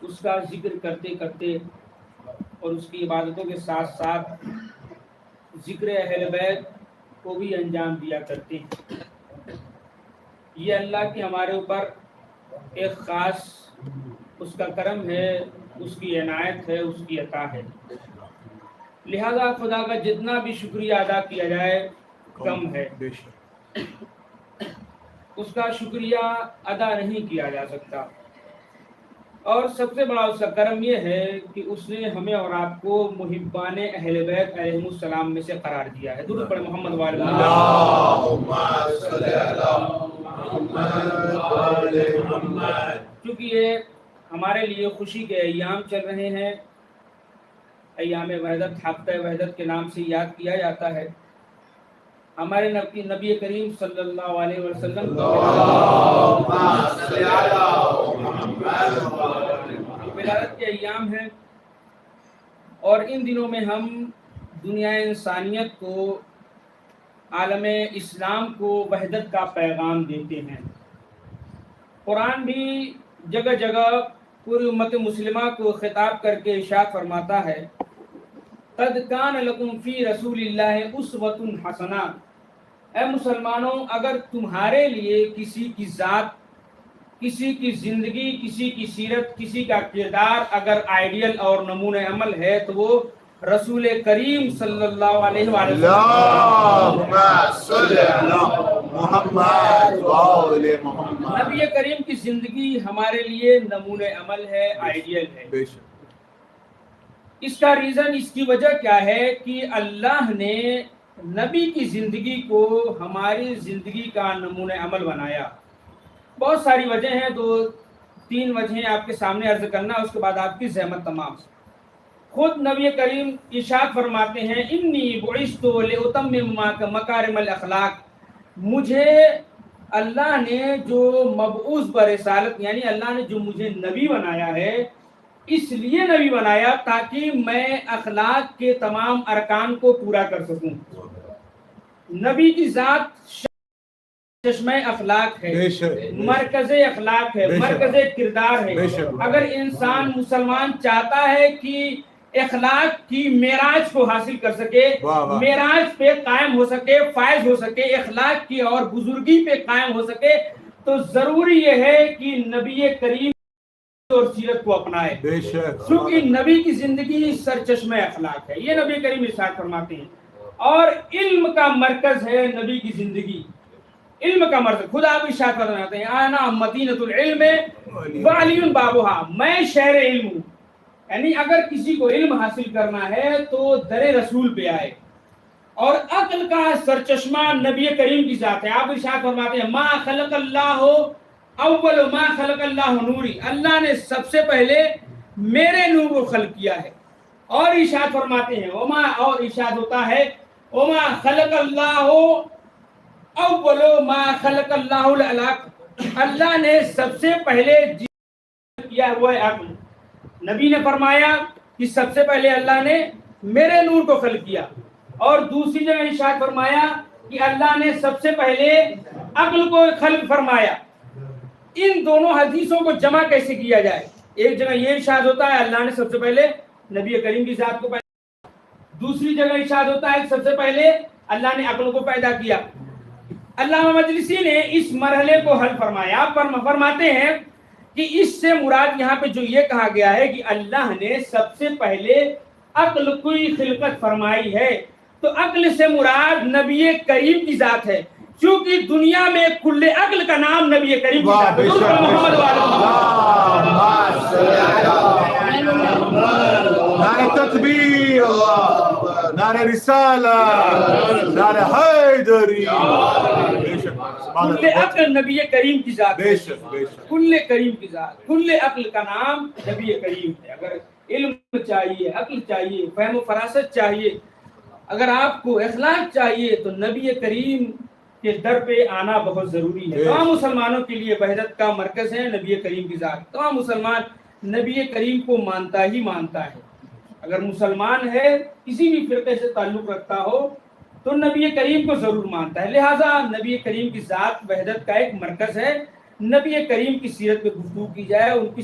اس کا ذکر کرتے کرتے اور اس کی عبادتوں کے ساتھ ساتھ ذکر اہل بیت کو بھی انجام دیا کرتے ہیں۔ یہ اللہ کی ہمارے اوپر ایک خاص اس کا کرم ہے، اس کی عنایت ہے، اس کی عطا ہے۔ لہذا خدا کا جتنا بھی شکریہ ادا کیا جائے کم ہے، اس کا شکریہ ادا نہیں کیا جا سکتا۔ اور سب سے بڑا اس کا کرم یہ ہے کہ اس نے ہمیں اور آپ کو محبان اہل بیت علیہم السلام میں سے قرار دیا ہے۔ درود پڑھ محمد وعلی محمد۔ چونکہ یہ ہمارے لیے خوشی کے ایام چل رہے ہیں، ایام وحدت، ہفتہ وحدت کے نام سے یاد کیا جاتا ہے۔ ہمارے نبی کریم صلی اللہ علیہ وسلم ولادت کے ایام ہیں، اور ان دنوں میں ہم دنیا انسانیت کو، عالم اسلام کو وحدت کا پیغام دیتے ہیں۔ قرآن بھی جگہ جگہ پوری امت مسلمہ کو خطاب کر کے ارشاد فرماتا ہے، قد کان لکم فی رسول اللہ اسوۃ حسنہ۔ اے مسلمانوں، اگر تمہارے لیے کسی کی ذات، کسی کی زندگی، کسی کی سیرت، کسی کا کردار اگر آئیڈیل اور نمونہ عمل ہے تو وہ رسول کریم صلی اللہ علیہ وسلم۔ نبی کریم کی زندگی ہمارے لیے نمونہ عمل ہے، آئیڈیل ہے۔ اس کا ریزن، اس کی وجہ کیا ہے کہ اللہ نے نبی کی زندگی کو ہماری زندگی کا نمونہ عمل بنایا۔ بہت ساری وجہ ہیں، 2-3 وجہیں آپ کے سامنے عرض کرنا، اس کے بعد آپ کی زحمت تمام۔ خود نبی کریم ارشاد فرماتے ہیں، انی بعثت لاتمم مکارم الاخلاق۔ مجھے اللہ نے جو مبعوث برسالت، یعنی اللہ نے جو مجھے نبی بنایا ہے، اس لیے نبی بنایا تاکہ میں اخلاق کے تمام ارکان کو پورا کر سکوں۔ نبی کی ذات چشمہ اخلاق ہے، مرکز اخلاق ہے، مرکز کردار ہے۔ اگر انسان مسلمان چاہتا ہے کہ اخلاق کی معراج کو حاصل کر سکے، معراج پہ قائم ہو سکے، فائز ہو سکے، اخلاق کی اور بزرگی پہ قائم ہو سکے، تو ضروری یہ ہے کہ نبی کریم اور سیرت کو اپنائے، کیونکہ نبی کی زندگی سرچشمہ اخلاق ہے۔ یہ نبی کریم ارشاد فرماتے ہیں۔ اور علم کا مرکز ہے نبی کی زندگی، علم کا مرکز۔ خود آپ ارشاد فرماتے ہیں، انا مدینۃ العلم وعلی بابھا، میں شہر علم ہوں۔ یعنی اگر کسی کو علم حاصل کرنا ہے تو در رسول پہ آئے۔ اور عقل کا سرچشمہ نبی کریم کی ذات ہے۔ آپ ارشاد فرماتے ہیں، ما خلق اللہ اول ما خلق اللہ نوری، اللہ نے سب سے پہلے میرے نور کو خلق کیا ہے۔ اور ارشاد فرماتے ہیں، اور ارشاد ہوتا ہے، وما خلق اللہ اول ما خلق اللہ العقل، اللہ نے سب سے پہلے کیا ہوا ہے عقل۔ نبی نے فرمایا کہ سب سے پہلے اللہ نے میرے نور کو خلق کیا، اور دوسری جگہ ارشاد فرمایا کہ اللہ نے سب سے پہلے عقل کو خلق فرمایا۔ ان دونوں حدیثوں کو جمع کیسے کیا جائے؟ ایک جگہ یہ ارشاد ہوتا ہے اللہ نے سب سے پہلے نبی کریم کی ذات کو پیدا، دوسری جگہ ارشاد ہوتا ہے سب سے پہلے اللہ نے عقل کو پیدا کیا۔ علامہ مجلسی نے اس مرحلے کو حل فرمایا، فرماتے ہیں کہ اس سے مراد یہاں پہ جو یہ کہا گیا ہے کہ اللہ نے سب سے پہلے عقل کی خلقت فرمائی ہے، تو عقل سے مراد نبی کریم کی ذات ہے، چونکہ دنیا میں کل عقل کا نام نبی کریم کی ذات ہے۔ نعرہ تکبیر، نعرہ رسالہ، نعرہ حیدری۔ کل عقل نبی کریم کی ذات ہے، کل کریم کی ذات، کل عقل کا نام نبی کریم ہے۔ اگر علم چاہیے، عقل چاہیے، فہم و فراست چاہیے، اگر آپ کو اخلاق چاہیے، تو نبی کریم کے در پہ آنا بہت ضروری ہے۔ تمام مسلمانوں کے لیے وحدت کا مرکز ہے نبی کریم کی ذات۔ تمام مسلمان نبی کریم کو مانتا ہی مانتا ہے۔ اگر مسلمان ہے، کسی بھی فرقے سے تعلق رکھتا ہو، تو نبی کریم کو ضرور مانتا ہے۔ لہٰذا نبی کریم کی ذات وحدت کا ایک مرکز ہے۔ نبی کریم کی سیرت پہ گفتگو کی جائے، ان کی